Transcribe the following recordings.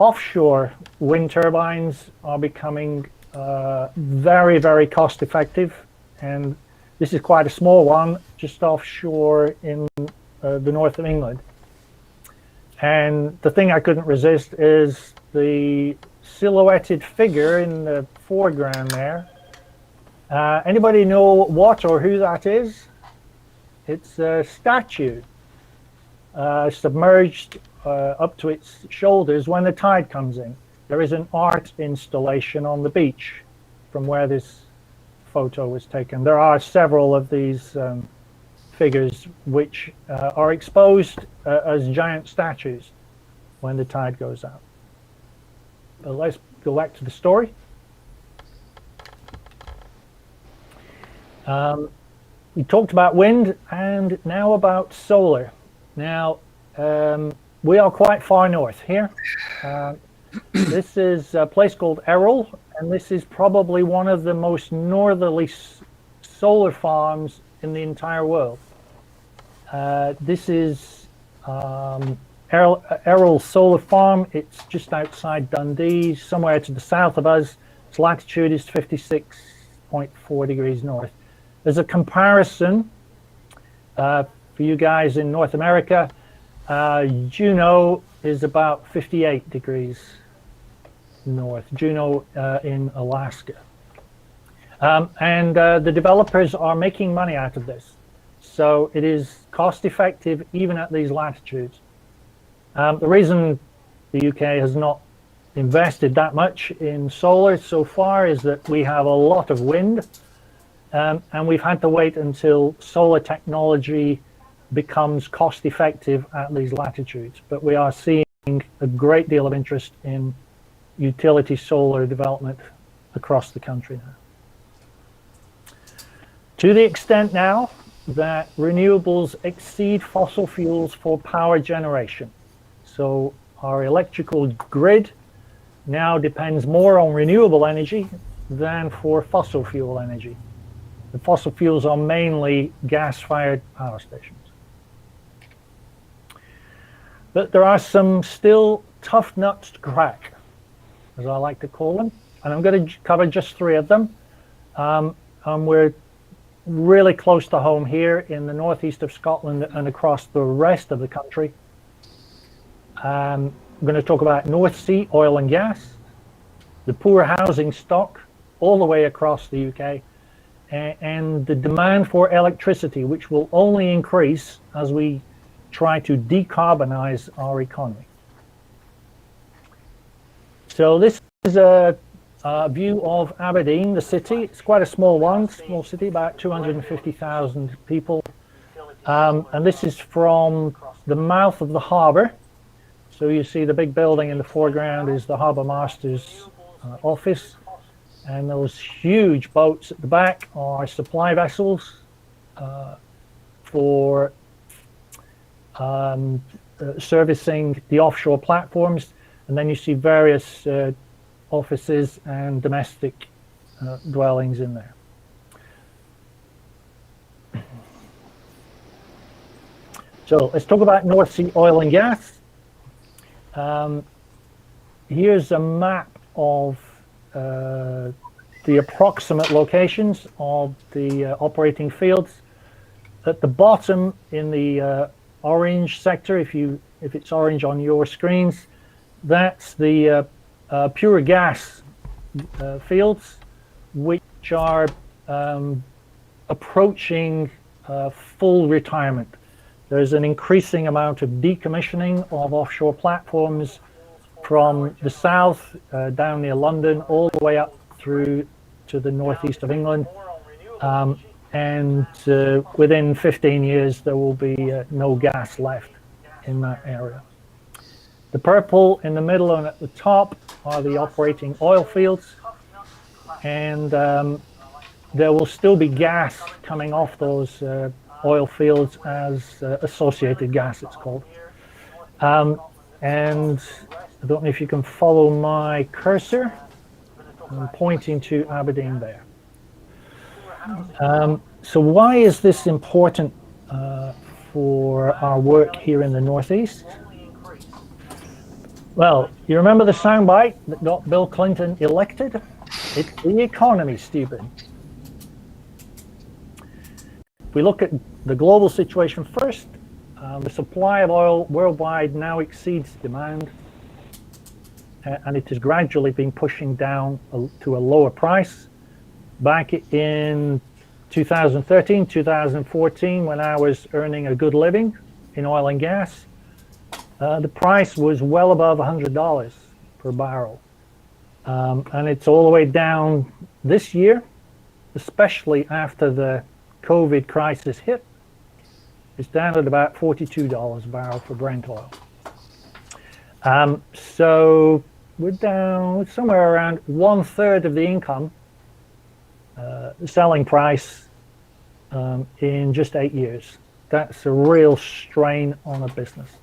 offshore wind turbines are becoming very, very cost effective, and this is quite a small one just offshore in the north of England. And the thing I couldn't resist is the silhouetted figure in the foreground there. Anybody know what or who that is? It's a statue submerged up to its shoulders when the tide comes in. There is an art installation on the beach from where this photo was taken. There are several of these figures which are exposed as giant statues when the tide goes out. But let's go back to the story. We talked about wind and now about solar. Now, we are quite far north here. This is a place called Errol, and this is probably one of the most northerly solar farms in the entire world. This is Errol Solar Farm. It's just outside Dundee, somewhere to the south of us. Its latitude is 56.4 degrees north. As a comparison, for you guys in North America, Juneau is about 58 degrees north, Juneau in Alaska. And the developers are making money out of this. So it is cost effective even at these latitudes. The reason the UK has not invested that much in solar so far is that we have a lot of wind, and we've had to wait until solar technology becomes cost effective at these latitudes. But we are seeing a great deal of interest in utility solar development across the country now. To the extent now that renewables exceed fossil fuels for power generation. So our electrical grid now depends more on renewable energy than for fossil fuel energy. The fossil fuels are mainly gas-fired power stations. But there are some still tough nuts to crack, as I like to call them, and I'm going to cover just 3 of them. And we're really close to home here in the northeast of Scotland and across the rest of the country. I'm going to talk about North Sea oil and gas, the poor housing stock all the way across the UK, and the demand for electricity, which will only increase as we try to decarbonize our economy. So this is a view of Aberdeen, the city. It's quite a small city, about 250,000 people. And this is from the mouth of the harbour. So you see the big building in the foreground is the harbour master's office. And those huge boats at the back are supply vessels for servicing the offshore platforms. And then you see various offices and domestic dwellings in there. So let's talk about North Sea oil and gas. Here's a map of the approximate locations of the operating fields. At the bottom in the orange sector, if it's orange on your screens, that's the pure gas fields, which are approaching full retirement. There's an increasing amount of decommissioning of offshore platforms from the south down near London all the way up through to the northeast of England. And within 15 years, there will be no gas left in that area. The purple in the middle and at the top are the operating oil fields, and there will still be gas coming off those oil fields as associated gas, it's called. And I don't know if you can follow my cursor. I'm pointing to Aberdeen there. So why is this important for our work here in the Northeast? Well, you remember the soundbite that got Bill Clinton elected? It's the economy, stupid. If we look at the global situation first, the supply of oil worldwide now exceeds demand, and it has gradually been pushing down to a lower price. Back in 2013, 2014, when I was earning a good living in oil and gas, the price was well above $100 per barrel. And it's all the way down this year, especially after the COVID crisis hit. It's down at about $42 a barrel for Brent oil. So we're down somewhere around 1/3 of the income, selling price, in just 8 years. That's a real strain on a business.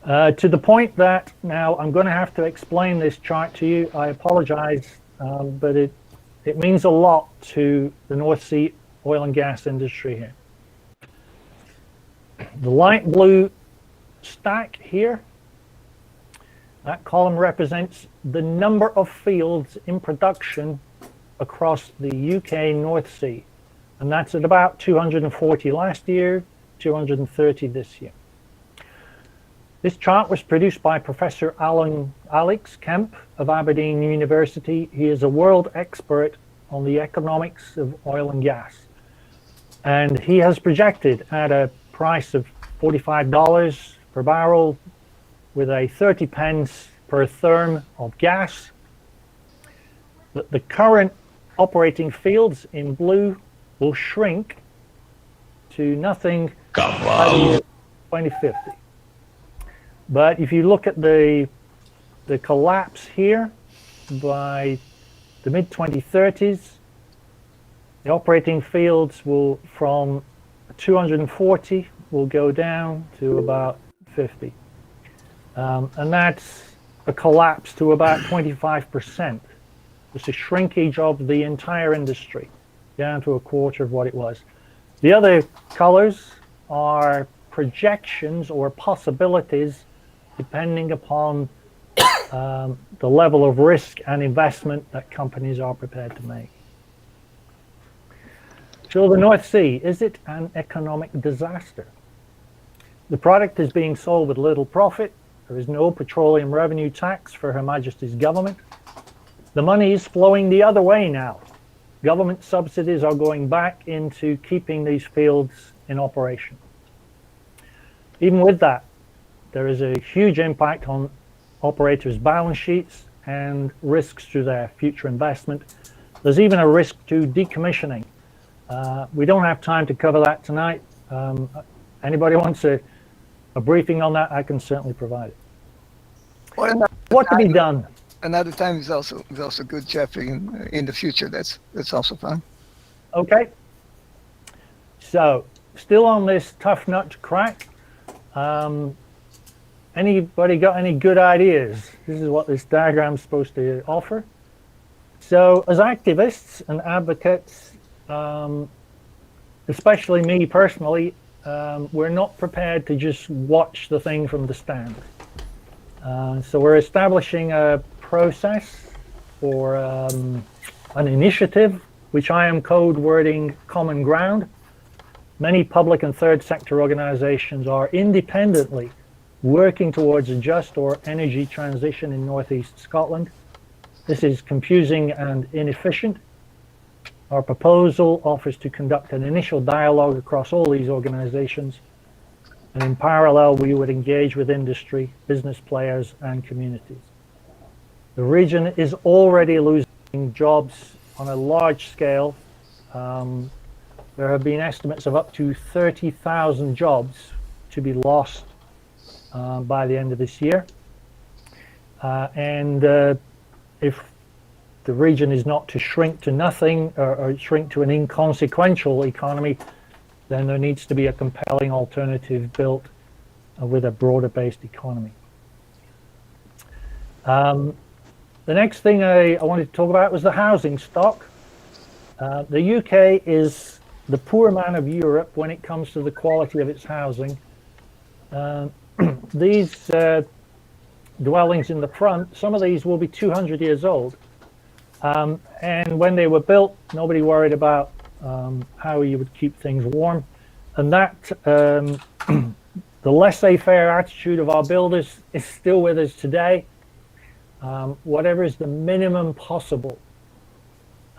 To the point that now I'm going to have to explain this chart to you. I apologize, but it means a lot to the North Sea oil and gas industry here. The light blue stack here, that column represents the number of fields in production across the UK North Sea. And that's at about 240 last year, 230 this year. This chart was produced by Professor Alex Kemp of Aberdeen University. He is a world expert on the economics of oil and gas. And he has projected at a price of $45 per barrel with a 30 pence per therm of gas, that the current operating fields in blue will shrink to nothing by the year 2050. But if you look at the collapse here, by the mid-2030s, the operating fields will, from 240, will go down to about 50. And that's a collapse to about 25%. It's a shrinkage of the entire industry down to a quarter of what it was. The other colors are projections or possibilities depending upon the level of risk and investment that companies are prepared to make. So the North Sea, is it an economic disaster? The product is being sold with little profit. There is no petroleum revenue tax for Her Majesty's government. The money is flowing the other way now. Government subsidies are going back into keeping these fields in operation. Even with that, there is a huge impact on operators' balance sheets and risks to their future investment. There's even a risk to decommissioning. We don't have time to cover that tonight. Anybody wants a briefing on that, I can certainly provide it. Well, what to be done? Another time is also good, Jeffrey, in the future. That's also fun. Okay. So, still on this tough nut to crack. Anybody got any good ideas? This is what this diagram is supposed to offer. So, as activists and advocates, especially me personally, we're not prepared to just watch the thing from the stand. So we're establishing a process for an initiative, which I am code wording Common Ground. Many public and third sector organizations are independently working towards a just or energy transition in northeast Scotland. This is confusing and inefficient. Our proposal offers to conduct an initial dialogue across all these organizations, and in parallel we would engage with industry, business players and communities. The region is already losing jobs on a large scale. There have been estimates of up to 30,000 jobs to be lost by the end of this year. If the region is not to shrink to nothing or shrink to an inconsequential economy, then there needs to be a compelling alternative built with a broader based economy. The next thing I wanted to talk about was the housing stock. The UK is the poor man of Europe when it comes to the quality of its housing. these dwellings in the front, some of these will be 200 years old. And when they were built, nobody worried about how you would keep things warm. And that, the laissez-faire attitude of our builders is still with us today. Whatever is the minimum possible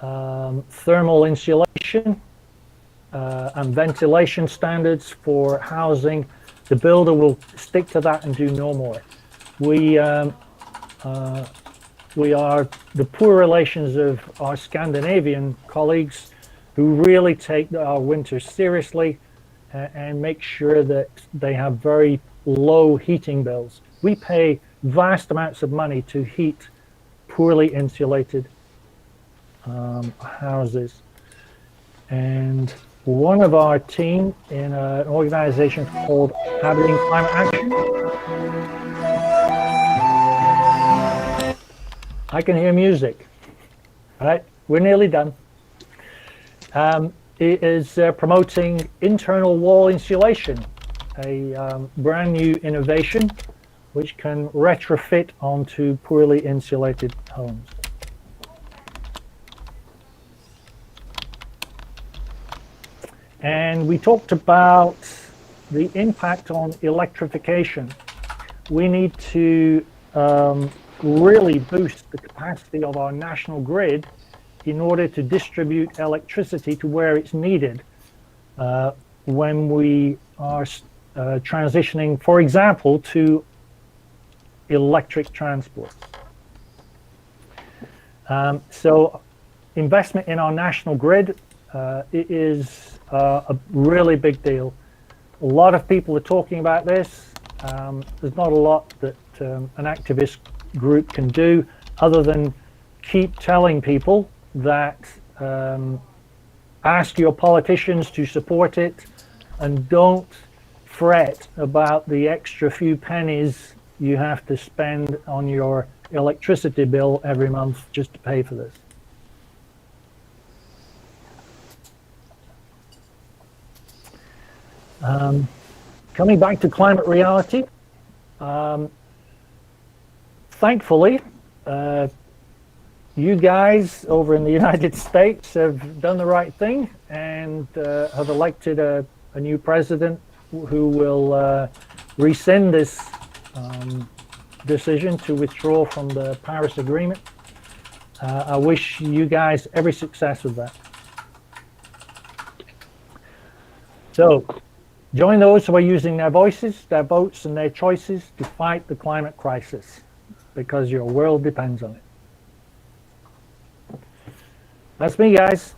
thermal insulation and ventilation standards for housing, the builder will stick to that and do no more. We are the poor relations of our Scandinavian colleagues who really take our winters seriously and make sure that they have very low heating bills. We pay vast amounts of money to heat poorly insulated houses. And one of our team in an organization called Habitating Climate Action. I can hear music. All right, we're nearly done. It is promoting internal wall insulation, a brand new innovation which can retrofit onto poorly insulated homes. And we talked about the impact on electrification. We need to really boost the capacity of our national grid in order to distribute electricity to where it's needed when we are transitioning, for example, to electric transport. So investment in our national grid it is a really big deal. A lot of people are talking about this. There's not a lot that an activist group can do other than keep telling people that ask your politicians to support it and don't fret about the extra few pennies you have to spend on your electricity bill every month just to pay for this. Coming back to climate reality, thankfully, you guys over in the United States have done the right thing and have elected a new president who will rescind this decision to withdraw from the Paris Agreement. I wish you guys every success with that. So, join those who are using their voices, their votes, and their choices to fight the climate crisis, because your world depends on it. That's me, guys.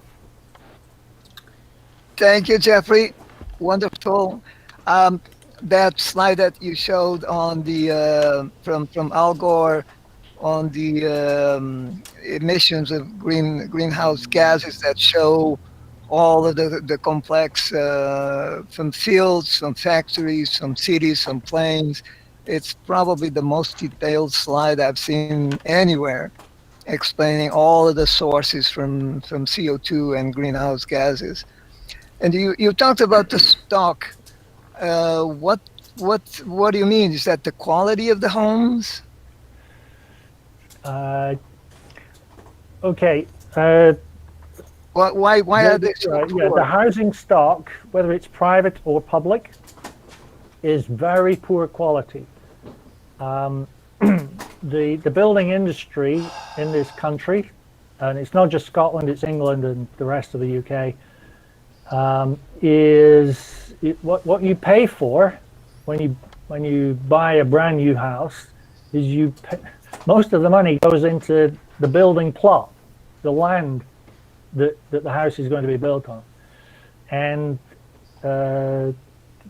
Thank you, Jeffrey. Wonderful. That slide that you showed on the from Al Gore on the emissions of greenhouse gases that show all of the complex from fields, from factories, from cities, from planes. It's probably the most detailed slide I've seen anywhere, explaining all of the sources from CO2 and greenhouse gases. And you talked about the stock. What do you mean? Is that the quality of the homes? Okay. Why are they so poor? Yeah, the housing stock, whether it's private or public, is very poor quality. The building industry in this country, and it's not just Scotland, it's England and the rest of the UK, what you pay for when you buy a brand new house is most of the money goes into the building plot, the land that the house is going to be built on, and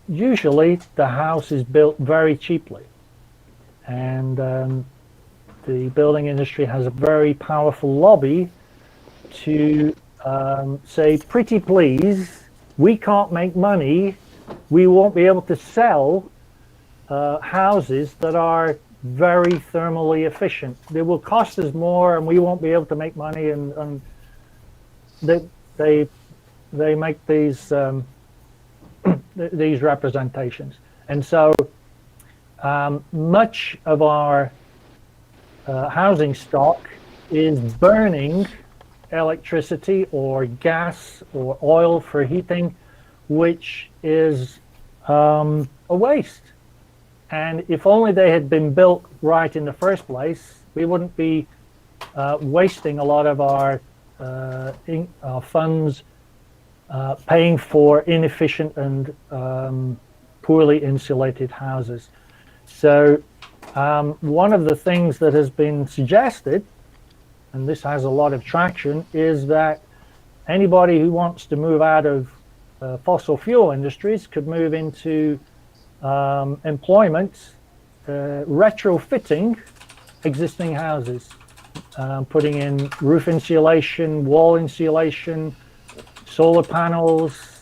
usually the house is built very cheaply, and the building industry has a very powerful lobby to say, pretty please, we can't make money, we won't be able to sell houses that are very thermally efficient. They will cost us more and we won't be able to make money, and they make these these representations. And so much of our housing stock is burning electricity or gas or oil for heating, which is a waste. And if only they had been built right in the first place, we wouldn't be wasting a lot of our funds paying for inefficient and poorly insulated houses. So one of the things that has been suggested, and this has a lot of traction, is that anybody who wants to move out of fossil fuel industries could move into employment retrofitting existing houses, putting in roof insulation, wall insulation, solar panels,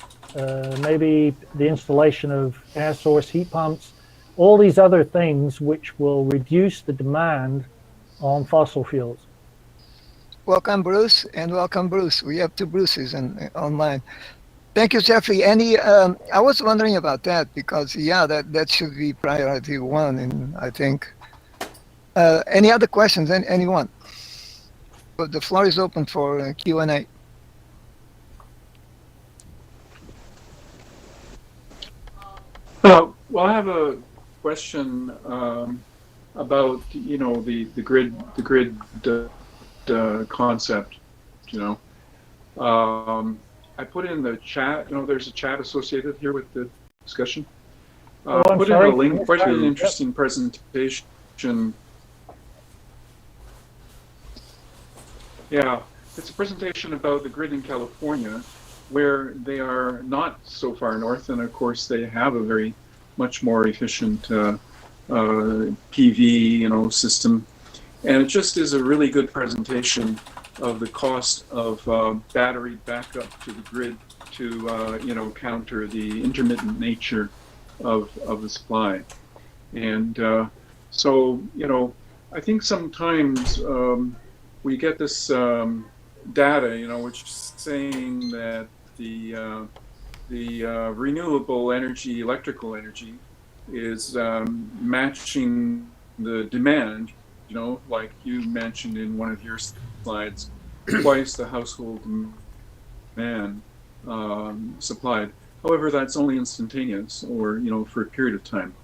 maybe the installation of air source heat pumps, all these other things which will reduce the demand on fossil fuels. Welcome, Bruce, and welcome, Bruce. We have two Bruces online. Thank you, Jeffrey. I was wondering about that because, yeah, that should be priority one, and I think. Any other questions? Anyone? But the floor is open for Q&A. Well, I have a question about the grid concept. I put in the chat. There's a chat associated here with the discussion. Put in a link. Quite an interesting presentation. Yeah, it's a presentation about the grid in California, where they are not so far north, and of course they have a very much more efficient PV system, and it just is a really good presentation of the cost of battery backup to the grid to counter the intermittent nature of the supply. And so I think sometimes we get this data which is saying that the renewable energy, electrical energy, is matching the demand, like you mentioned in one of your slides, twice the household demand supplied. However, that's only instantaneous, or for a period of time,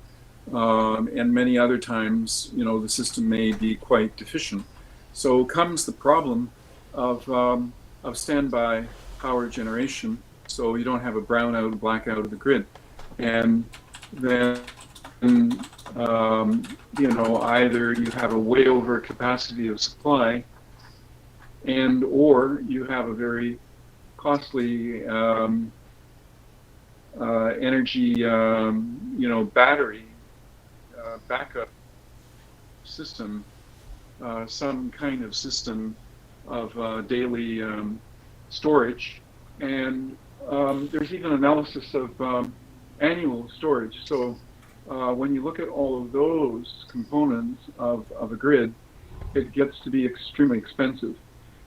and many other times, the system may be quite deficient. So comes the problem of standby power generation, so you don't have a brownout, blackout of the grid, and then either you have a way over capacity of supply, and or you have a very costly energy battery backup system, some kind of system of daily storage, and there's even analysis of annual storage. So when you look at all of those components of a grid, it gets to be extremely expensive.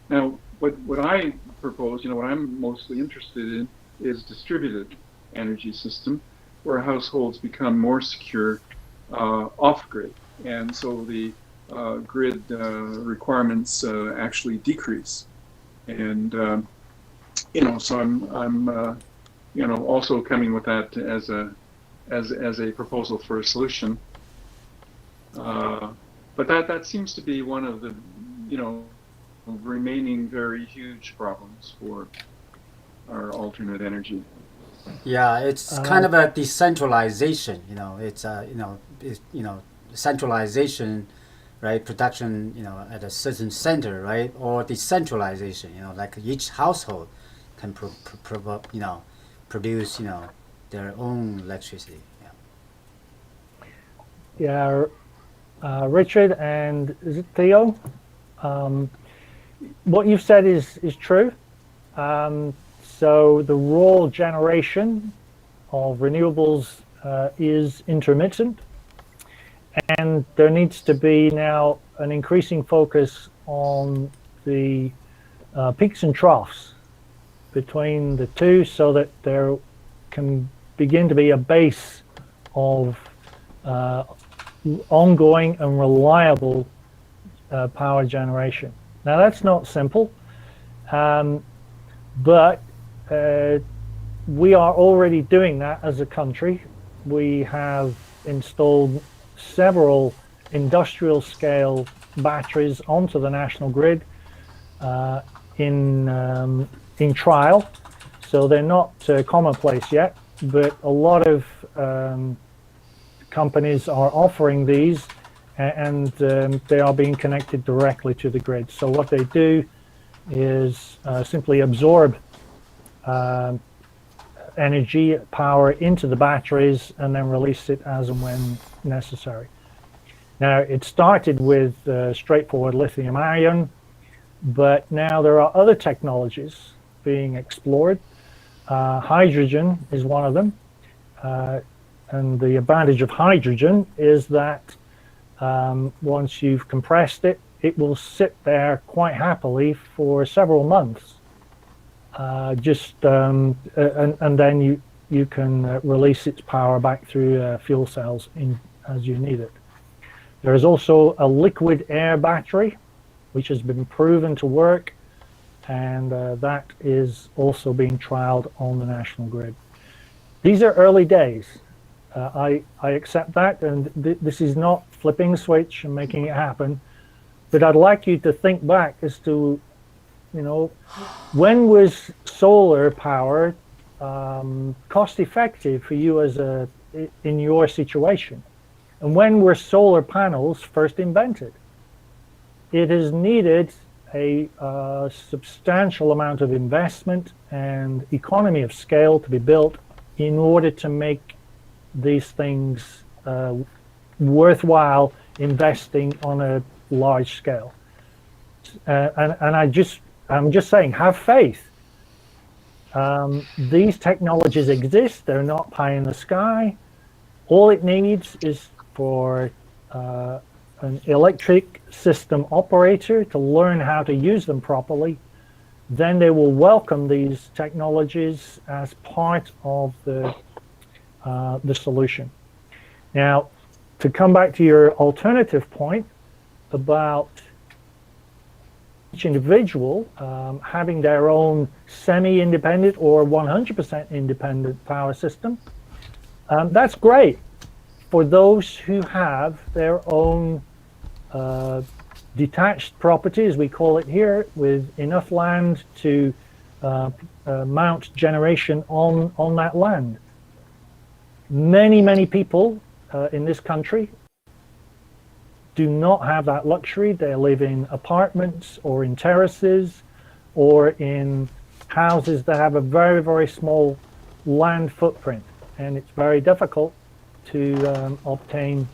Now, what I propose, what I'm mostly interested in, is distributed energy system, where households become more secure off-grid, and so the grid requirements actually decrease. And so I'm also coming with that as a proposal for a solution. But that seems to be one of the remaining very huge problems for our alternate energy. Yeah, it's kind of a decentralization. It's centralization, right? Production, at a certain center, right? Or decentralization, like each household can produce, their own electricity. Yeah, Richard, and is it Theo? What you've said is true. So the raw generation of renewables is intermittent, and there needs to be now an increasing focus on the peaks and troughs between the two, so that there can begin to be a base of ongoing and reliable power generation. Now that's not simple, but we are already doing that as a country. We have installed several industrial scale batteries onto the national grid in trial, so they're not commonplace yet, but a lot of companies are offering these, and they are being connected directly to the grid. So what they do is simply absorb energy, power into the batteries, and then release it as and when necessary. Now, it started with straightforward lithium ion, but now there are other technologies being explored. Hydrogen is one of them. And the advantage of hydrogen is that once you've compressed it, it will sit there quite happily for several months. And then you can release its power back through fuel cells as you need it. There is also a liquid air battery, which has been proven to work, and that is also being trialed on the national grid. These are early days. I accept that, and this is not flipping a switch and making it happen, but I'd like you to think back as to, when was solar power cost effective for you in your situation? And when were solar panels first invented? It has needed a substantial amount of investment and economy of scale to be built in order to make these things worthwhile investing on a large scale. And I'm just saying, have faith. These technologies exist. They're not pie in the sky. All it needs is for an electric system operator to learn how to use them properly. Then they will welcome these technologies as part of the solution. Now, to come back to your alternative point about each individual having their own semi-independent or 100% independent power system, that's great for those who have their own detached property, as we call it here, with enough land to mount generation on that land. Many people in this country do not have that luxury. They live in apartments or in terraces or in houses that have a very small land footprint, and it's very difficult to obtain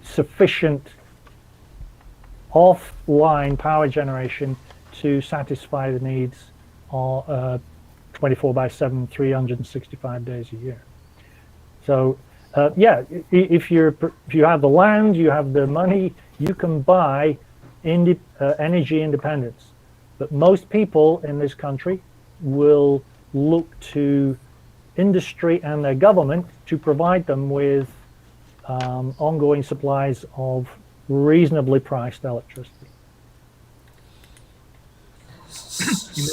sufficient offline power generation to satisfy the needs of 24/7, 365 days a year. So yeah, if you have the land, you have the money, you can buy energy independence. But most people in this country will look to industry and their government to provide them with ongoing supplies of reasonably priced electricity.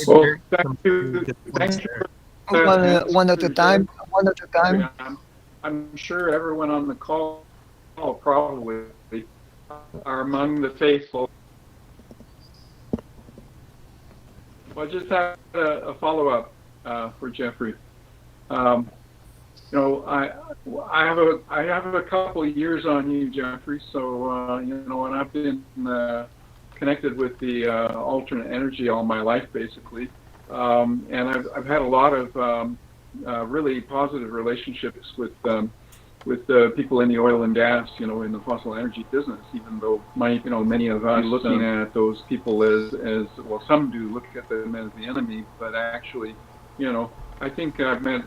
Well, thank you. One at a time. I'm sure everyone on the call probably are among the faithful. Well, I just have a follow-up for Jeffrey. I have a couple of years on you, Jeffrey. So and I've been connected with the alternate energy all my life, basically, and I've had a lot of really positive relationships with people in the oil and gas, in the fossil energy business. Even though many of us looking at those people as well, some do look at them as the enemy, but actually, I think I've met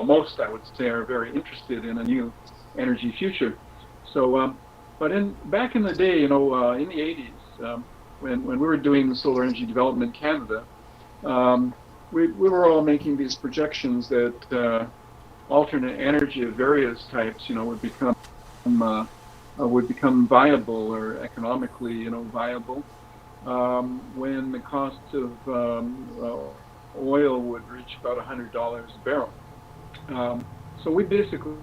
most, I would say, are very interested in a new energy future. So, but back in the day, in the 80s, when we were doing the Solar Energy Development Canada, we were all making these projections that alternate energy of various types, would become would become viable or economically, viable, when the cost of oil would reach about $100 a barrel. So we basically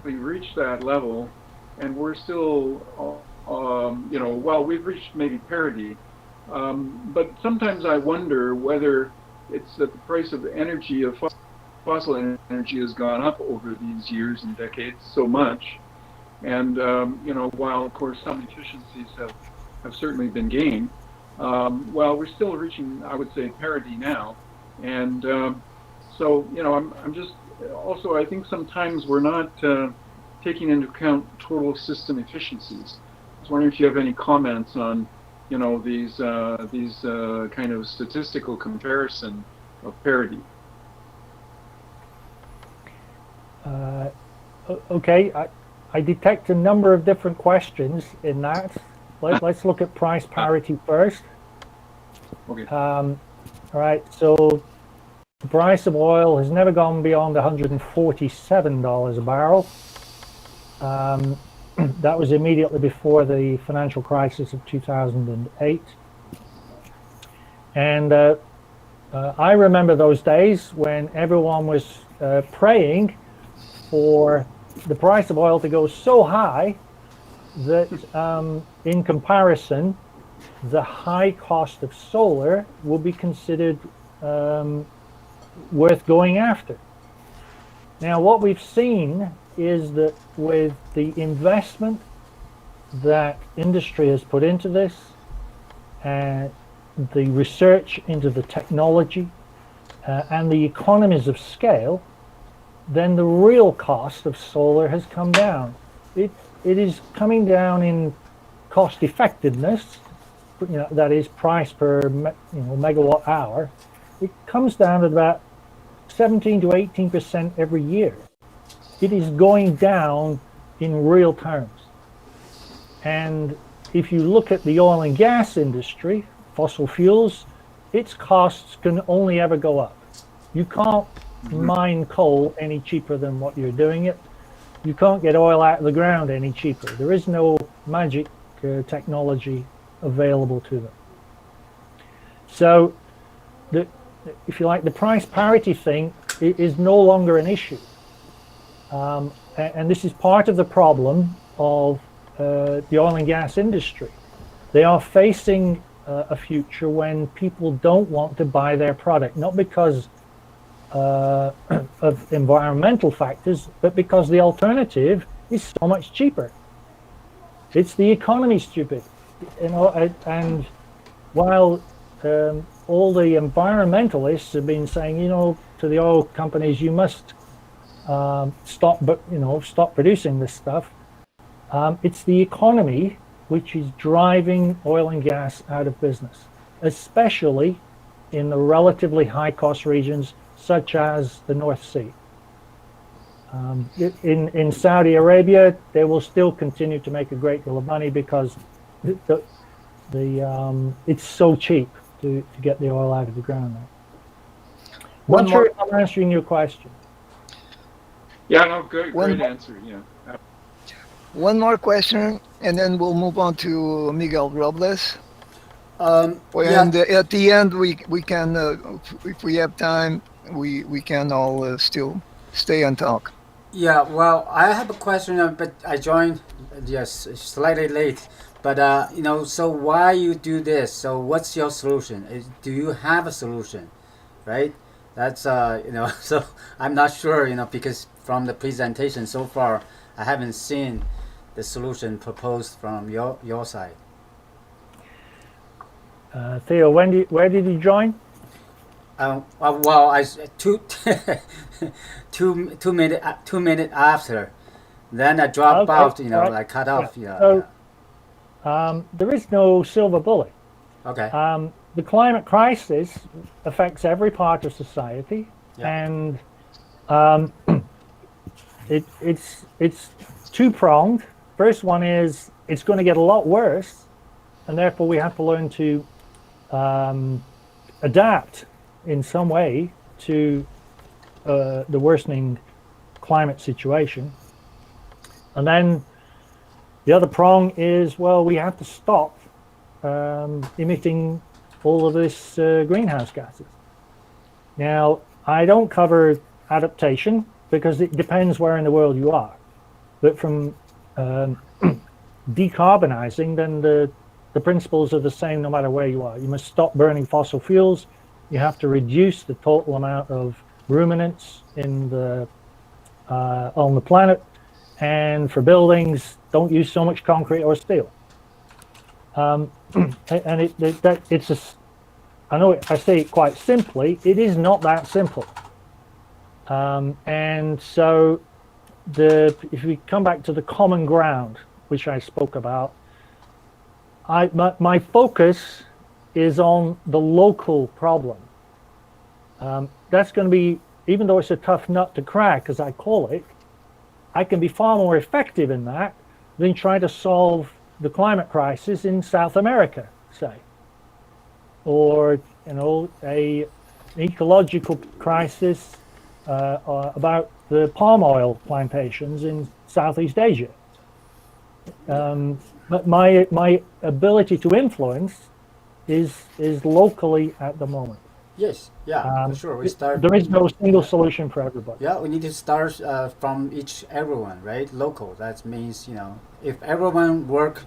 reached that level, and we're still, well, we've reached maybe parity. But sometimes I wonder whether it's that the price of energy, of fossil energy, has gone up over these years and decades so much. And, while, of course, some efficiencies have certainly been gained, well, we're still reaching, I would say, parity now. And so, I'm just, also, I think sometimes we're not taking into account total system efficiencies. I was wondering if you have any comments on, these kind of statistical comparison of parity. Okay, I detect a number of different questions in that. Let's look at price parity first. Okay. All right, so the price of oil has never gone beyond $147 a barrel. That was immediately before the financial crisis of 2008. And I remember those days when everyone was praying for the price of oil to go so high that in comparison, the high cost of solar will be considered worth going after. Now, what we've seen is that with the investment that industry has put into this, and the research into the technology, and the economies of scale, then the real cost of solar has come down. It is coming down in cost effectiveness, that is price per megawatt hour. It comes down at about 17 to 18% every year. It is going down in real terms. And if you look at the oil and gas industry, fossil fuels, its costs can only ever go up. You can't mine coal any cheaper than what you're doing it. You can't get oil out of the ground any cheaper. There is no magic technology available to them. So, if you like, the price parity thing is no longer an issue. And this is part of the problem of the oil and gas industry. They are facing a future when people don't want to buy their product, not because of environmental factors, but because the alternative is so much cheaper. It's the economy, stupid. And while all the environmentalists have been saying, to the oil companies, you must stop producing this stuff. It's the economy which is driving oil and gas out of business, especially in the relatively high-cost regions such as the North Sea. In Saudi Arabia, they will still continue to make a great deal of money because it's so cheap to get the oil out of the ground now. I'm not sure if I'm answering your question. Yeah, no, great answer. Yeah. One more question, and then we'll move on to Miguel Robles. And at the end, we can, if we have time, we can all still stay and talk. Yeah, well, I have a question, but I joined slightly late. But so why you do this? So what's your solution? Do you have a solution, right? That's So I'm not sure, because from the presentation so far, I haven't seen the solution proposed from your side. Theo, where did you join? Well, I two minute after, then I dropped out. Right. I cut off. There is no silver bullet. Okay. The climate crisis affects every part of society, and it's two-pronged. First one is it's going to get a lot worse, and therefore we have to learn to adapt in some way to the worsening climate situation. And then The other prong is, well, we have to stop emitting all of this greenhouse gases. Now, I don't cover adaptation because it depends where in the world you are. But from decarbonizing, then the principles are the same no matter where you are. You must stop burning fossil fuels. You have to reduce the total amount of ruminants in the on the planet. And for buildings, don't use so much concrete or steel. And it's a, I know I say it quite simply, it is not that simple. And so if we come back to the common ground, which I spoke about, my focus is on the local problem. That's going to be, even though it's a tough nut to crack, as I call it, I can be far more effective in that than try to solve the climate crisis in South America, say, or an ecological crisis about the palm oil plantations in Southeast Asia. But my ability to influence is locally at the moment. Yes, yeah, for sure. We start. There is no single solution for everybody. Yeah, we need to start from everyone, right? Local. That means, if everyone work,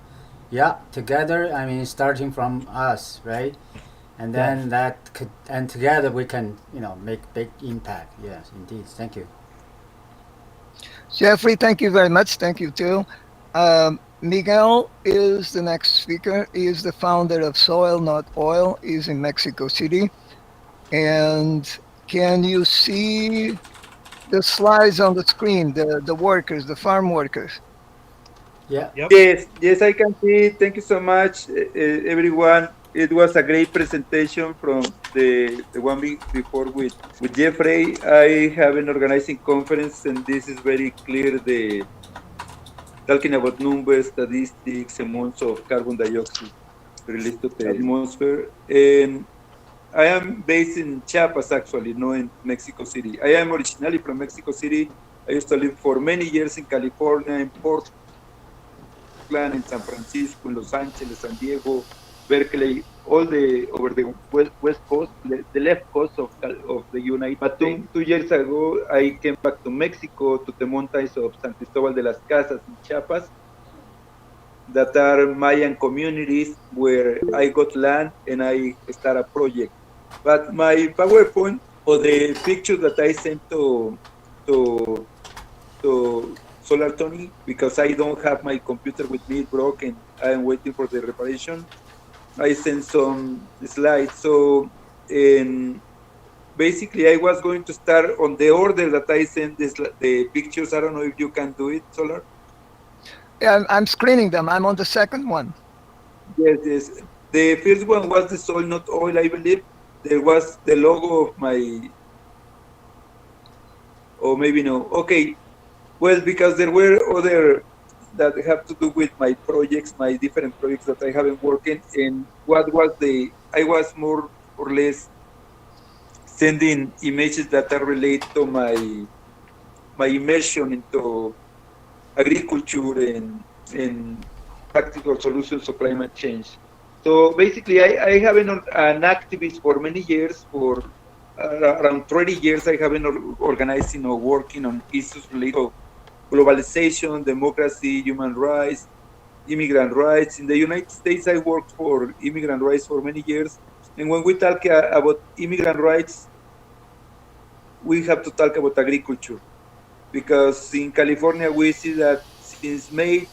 together. I mean, starting from us, right? And then and together we can, make big impact. Yes, indeed. Thank you. Jeffrey, thank you very much. Thank you too. Miguel is the next speaker. He is the founder of Soil Not Oil. He's in Mexico City. And can you see the slides on the screen, the workers, the farm workers? Yeah. Yep. Yes, I can see. Thank you so much, everyone. It was a great presentation from the one week before with Jeffrey. I have an organizing conference, and this is very clear. Talking about numbers, statistics, amounts of carbon dioxide released to the atmosphere. And I am based in Chiapas, actually, not in Mexico City. I am originally from Mexico City. I used to live for many years in California, in Portland, in San Francisco, in Los Angeles, San Diego, Berkeley, over the west coast, the left coast of the United States. But 2 years ago, I came back to Mexico, to the mountains of San Cristobal de las Casas in Chiapas, that are Mayan communities where I got land and I start a project. But my PowerPoint or the picture that I sent to Solar Tony, because I don't have my computer with me, it broke, and I am waiting for the reparation. I sent some slides. So, basically, I was going to start on the order that I sent the pictures. I don't know if you can do it, Solar. Yeah, I'm screening them. I'm on the second one. Yes. The first one was the Soil Not Oil, I believe. There was the logo of my, or maybe no. Okay, well, because there were other that have to do with my projects, my different projects that I haven't worked in, and I was more or less sending images that are related to my immersion into agriculture and practical solutions to climate change. So basically, I have been an activist for many years. For around 30 years, I have been organizing or working on issues related to globalization, democracy, human rights, immigrant rights. In the United States, I worked for immigrant rights for many years. And when we talk about immigrant rights, we have to talk about agriculture. Because in California, we see that since May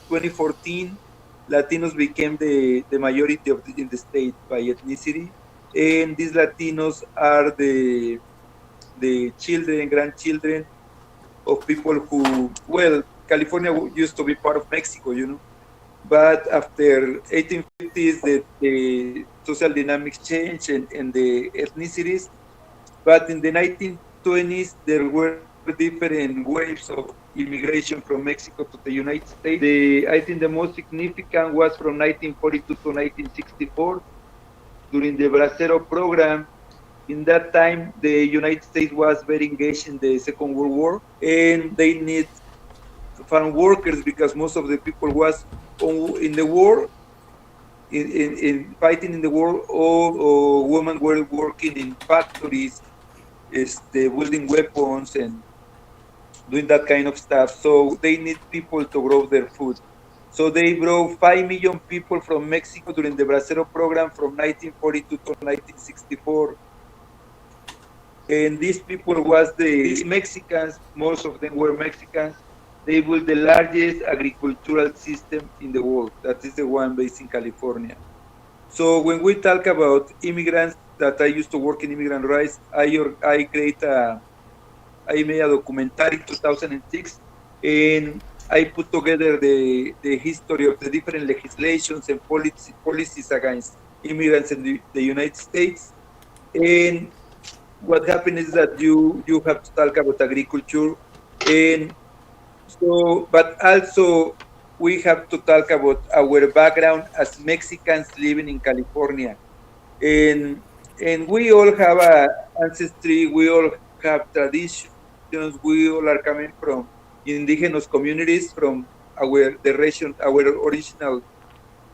2014, Latinos became the majority in the state by ethnicity. And these Latinos are the children, grandchildren of people who, well, California used to be part of Mexico, but after 1850s, the social dynamics changed and the ethnicities. But in the 1920s, there were different waves of immigration from Mexico to the United States. I think the most significant was from 1942 to 1964 during the Bracero program. In that time, the United States was very engaged in the Second World War, and they need farm workers, because most of the people was in the war, in fighting in the war. All women were working in factories, building weapons and doing that kind of stuff. So they need people to grow their food. So they brought 5 million people from Mexico during the Bracero program from 1942 to 1964. And these people these Mexicans, most of them were Mexicans. They built the largest agricultural system in the world. That is the one based in California. So when we talk about immigrants, that I used to work in immigrant rights, I made a documentary in 2006, and I put together the history of the different legislations and policies against immigrants in the United States. And what happened is that you have to talk about agriculture, and so, but also we have to talk about our background as Mexicans living in California, and we all have a ancestry, we all have traditions, we all are coming from indigenous communities, from the region, our original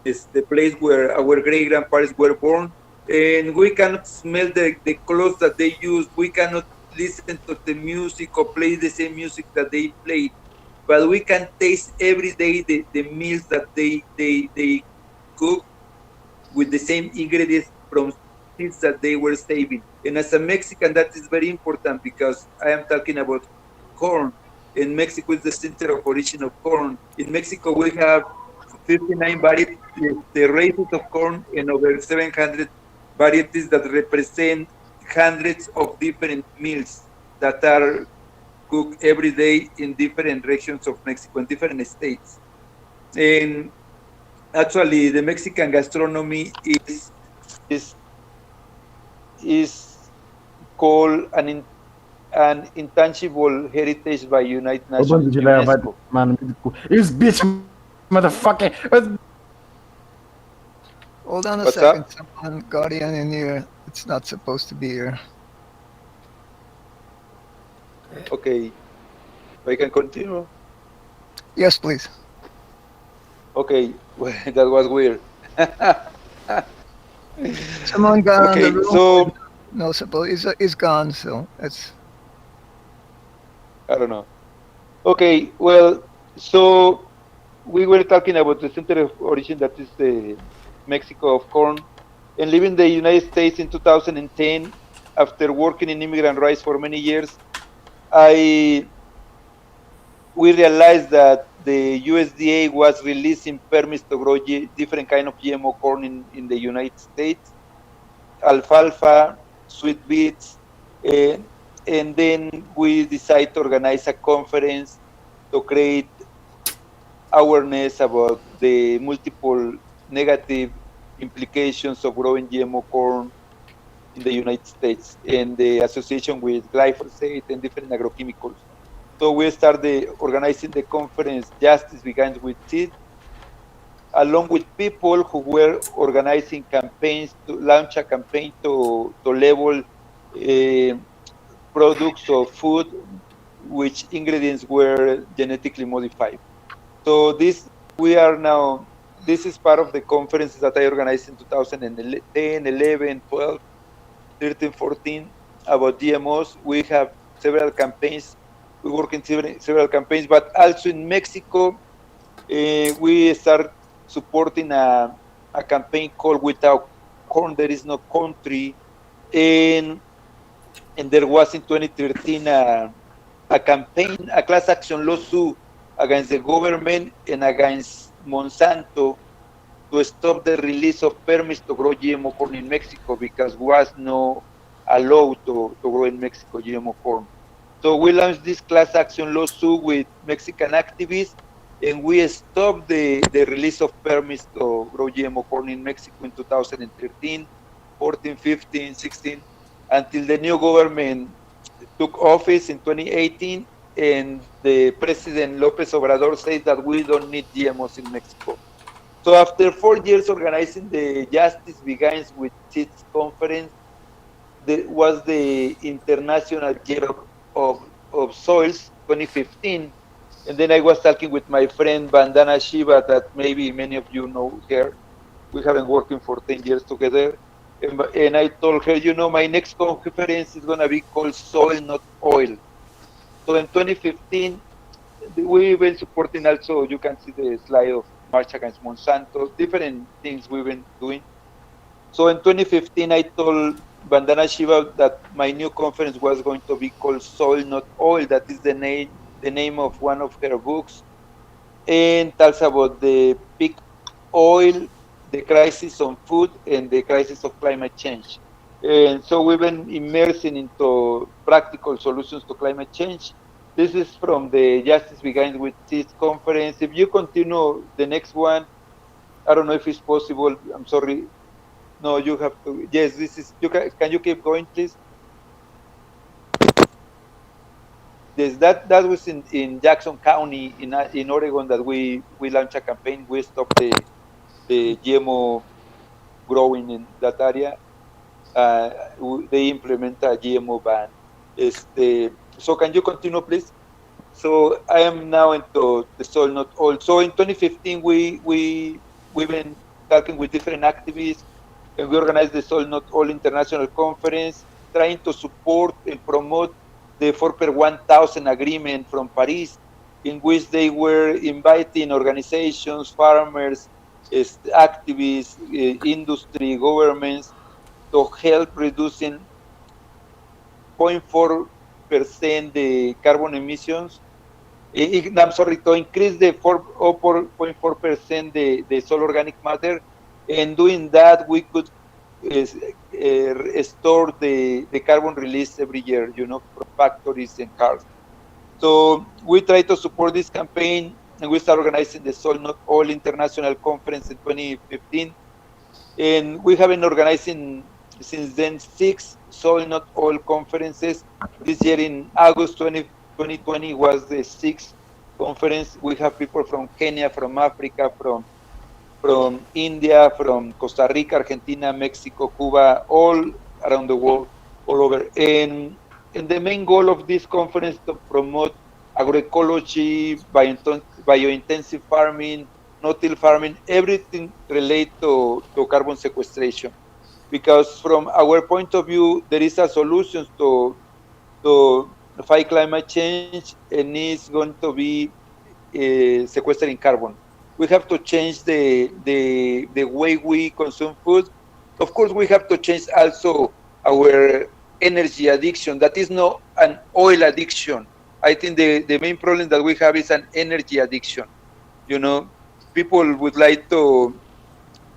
is the place where our great grandparents were born, and we cannot smell the clothes that they use. We cannot listen to the music or play the same music that they played, but we can taste every day the meals that they cook with the same ingredients from seeds that they were saving. And as a Mexican, that is very important because I am talking about corn. And Mexico is the center of origin of corn. In Mexico, we have 59 varieties, the races of corn, and over 700 varieties that represent hundreds of different meals that are cooked every day in different regions of Mexico, in different states. And actually, the Mexican gastronomy is is called an intangible heritage by United Nations, UNESCO. It's bitch, motherfucker. Hold on a What's second. up? Someone got in here. It's not supposed to be here. Okay, I can continue. Yes, please. Okay, that was weird. Someone got in the Okay, room. so No, suppose it's gone. So it's I don't know. Okay, well, so we were talking about the center of origin, that is the Mexico of corn, and leaving the United States in 2010 after working in immigrant rights for many years. We realized that the USDA was releasing permits to grow different kind of GMO corn in the United States, alfalfa, sweet beets, and then we decided to organize a conference to create awareness about the multiple negative implications of growing GMO corn in the United States and the association with glyphosate and different agrochemicals. So we started organizing the conference Justice Begins with Seed, along with people who were organizing campaigns to launch a campaign to label products of food which ingredients were genetically modified. So this is part of the conferences that I organized in 2010, 11, 12, 13, 14 about GMOs. We have several campaigns. We work in several campaigns, but also in Mexico, we start supporting a campaign called Without Corn, There Is No Country. And there was in 2013 a campaign, a class action lawsuit against the government and against Monsanto to stop the release of permits to grow GMO corn in Mexico because was not allowed to grow in Mexico GMO corn. So we launched this class action lawsuit with Mexican activists, and we stopped the release of permits to grow GMO corn in Mexico in 2013, 14, 15, 16, until the new government took office in 2018, and the President López Obrador said that we don't need GMOs in Mexico. So after 4 years organizing the Justice Begins with Seeds conference, that was the International Year of Soils 2015. And then I was talking with my friend Vandana Shiva, that maybe many of you know her. We have been working for 10 years together. And I told her, my next conference is going to be called Soil, Not Oil. So in 2015, we've been supporting also, you can see the slide of March Against Monsanto, different things we've been doing. So in 2015, I told Vandana Shiva that my new conference was going to be called Soil Not Oil. That is the name of one of her books, and talks about the peak oil, the crisis on food, and the crisis of climate change. And so we've been immersing into practical solutions to climate change. This is from the Justice Begins with Seeds conference. If you continue the next one, I don't know if it's possible. I'm sorry. No, you have to. Yes, this is. Can you keep going, please? Yes, that was in Jackson County in Oregon that we launched a campaign. We stopped the GMO growing in that area. They implement a GMO ban. So can you continue, please? So I am now into the soil not oil. So in 2015, we've been talking with different activists, and we organized the Soil Not Oil International Conference, trying to support and promote the 4 per 1,000 agreement from Paris, in which they were inviting organizations, farmers, activists, industry, governments to help reducing 0.4% the carbon emissions. I'm sorry, to increase the 4.4% the soil organic matter. And doing that, we could store the carbon release every year, from factories and cars. So we try to support this campaign, and we start organizing the Soil Not Oil International Conference in 2015. And we have been organizing since then 6 Soil Not Oil conferences. This year in August 2020 was the 6th conference. We have people from Kenya, from Africa, from India, from Costa Rica, Argentina, Mexico, Cuba, all around the world, all over. And the main goal of this conference is to promote agroecology, biointensive farming, no-till farming, everything related to carbon sequestration. Because from our point of view, there is a solution to fight climate change, and it's going to be sequestering carbon. We have to change the way we consume food. Of course, we have to change also our energy addiction. That is not an oil addiction. I think the main problem that we have is an energy addiction. People would like to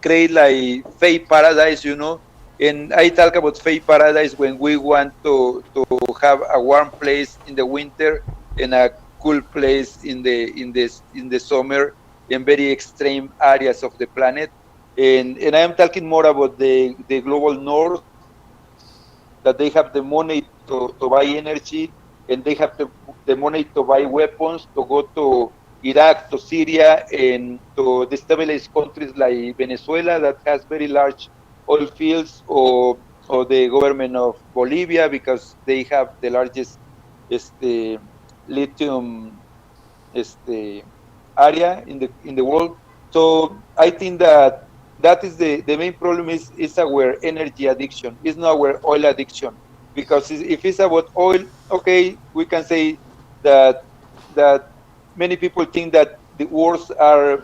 create like fake paradise, and I talk about fake paradise when we want to have a warm place in the winter and a cool place in the summer in very extreme areas of the planet. And I am talking more about the global north, that they have the money to buy energy, and they have the money to buy weapons to go to Iraq, to Syria, and to destabilize countries like Venezuela that has very large oil fields, or the government of Bolivia, because they have the largest lithium area in the world. So I think that is the main problem is our energy addiction. It's not our oil addiction, because if it's about oil, okay, we can say that many people think that the wars are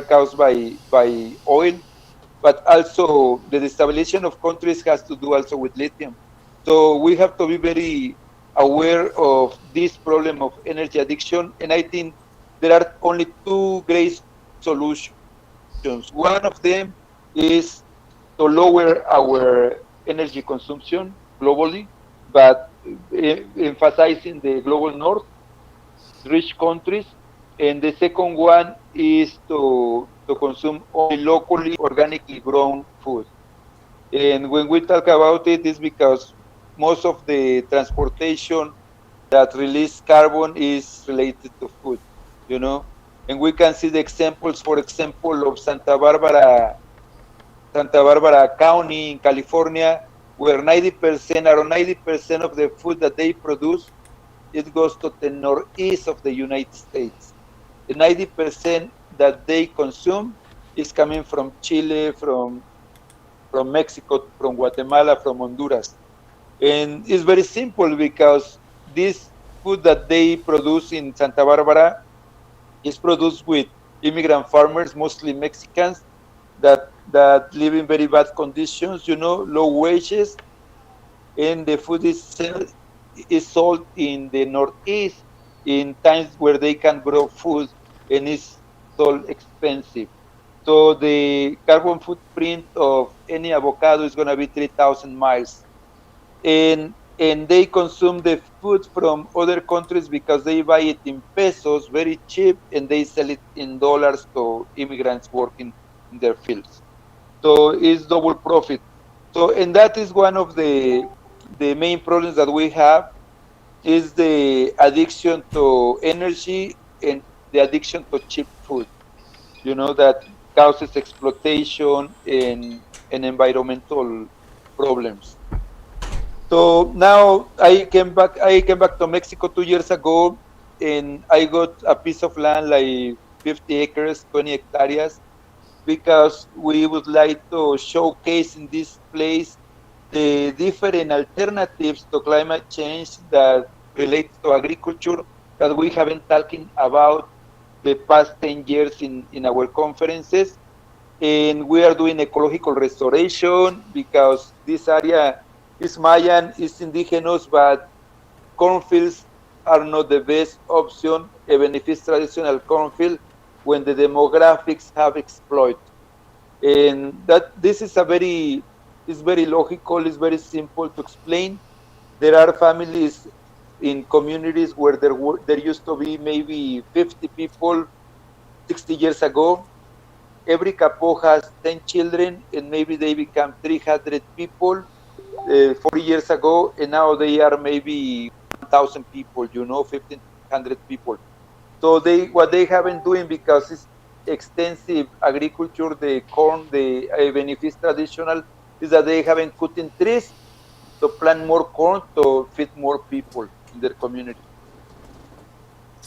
caused by oil, but also the destabilization of countries has to do also with lithium. So we have to be very aware of this problem of energy addiction, and I think there are only 2 great solutions. One of them is to lower our energy consumption globally, but emphasizing the global north, rich countries. And the second one is to consume only locally, organically grown food. And when we talk about it, it's because most of the transportation that release carbon is related to food, And we can see the examples, for example, of Santa Barbara County in California, where 90%, around 90% of the food that they produce it goes to the northeast of the United States. The 90% that they consume is coming from Chile, from Mexico, from Guatemala, from Honduras. And it's very simple because this food that they produce in Santa Barbara is produced with immigrant farmers, mostly Mexicans, that live in very bad conditions, low wages, and the food is sold in the Northeast in times where they can grow food and it's sold expensive. So the carbon footprint of any avocado is going to be 3,000 miles. And they consume the food from other countries because they buy it in pesos, very cheap, and they sell it in dollars to immigrants working in their fields. So it's double profit. So, and that is one of the main problems that we have is the addiction to energy and the addiction to cheap food, that causes exploitation and environmental problems. So now I came back to Mexico 2 years ago, and I got a piece of land like 50 acres, 20 hectares, because we would like to showcase in this place the different alternatives to climate change that relates to agriculture that we haven't talking about the past 10 years in our conferences. And we are doing ecological restoration because this area is Mayan, is indigenous, but cornfields are not the best option, even if it's traditional cornfield, when the demographics have exploited. And that this is is very logical, it's very simple to explain. There are families in communities where there used to be maybe 50 people 60 years ago. Every couple has 10 children, and maybe they become 300 people 40 years ago, and now they are maybe 1,000 people, 1,500 people. So what they have been doing, because it's extensive agriculture, the corn, even if it's traditional, is that they have been cutting trees to plant more corn to feed more people in their community.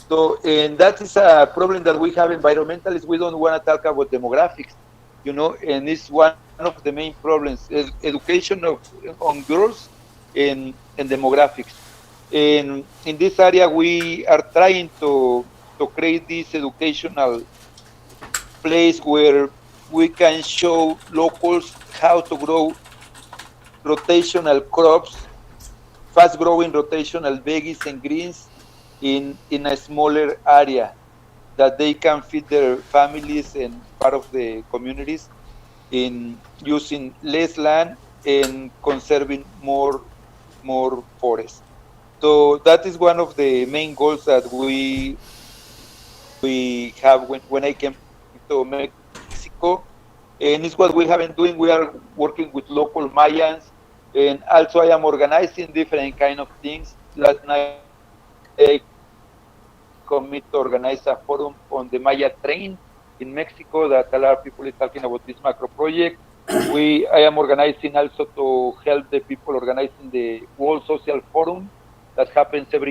So, and that is a problem that we have environmentalists. We don't want to talk about demographics, and it's one of the main problems, education on girls and demographics. And in this area, we are trying to create this educational place where we can show locals how to grow rotational crops, fast growing rotational veggies and greens in a smaller area that they can feed their families and part of the communities in using less land and conserving more forest. So that is one of the main goals that we have when I came to Mexico, and it's what we have been doing. We are working with local Mayans, and also I am organizing different kind of things. Last night I commit to organize a forum on the Maya train in Mexico that a lot of people is talking about this macro project. I am organizing also to help the people organizing the World Social Forum that happens every